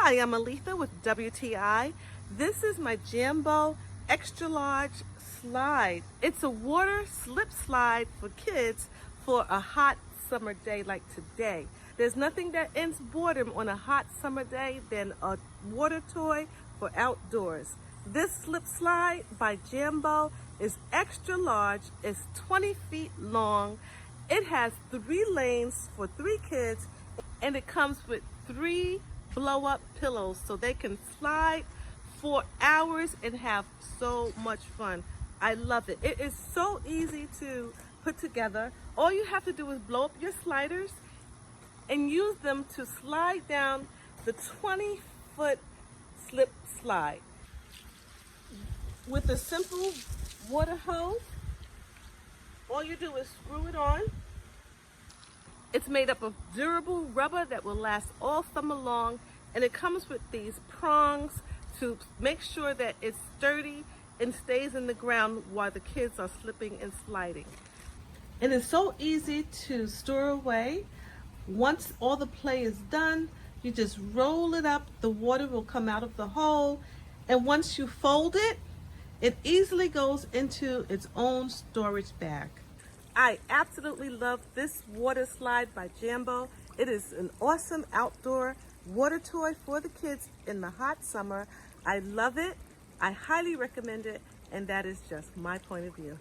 Hi, I'm Aletha with WTI. This is my Jambo extra large slide. It's a water slip slide for kids for a hot summer day like today. There's nothing that ends boredom on a hot summer day than a water toy for outdoors. This slip slide by Jambo is extra large. It's 20 feet long. It has 3 lanes for 3 kids, and it comes with 3 blow-up pillows so they can slide for hours and have so much fun. I love it. It is so easy to put together. All you have to do is blow up your sliders and use them to slide down the 20-foot slip slide. With a simple water hose, all you do is screw it on. It's made up of durable rubber that will last all summer long, and it comes with these prongs to make sure that it's sturdy and stays in the ground while the kids are slipping and sliding. And it's so easy to store away. Once all the play is done, you just roll it up, the water will come out of the hole, and once you fold it, it easily goes into its own storage bag. I absolutely love this water slide by Jambo. It is an awesome outdoor water toy for the kids in the hot summer. I love it. I highly recommend it, and that is just my point of view.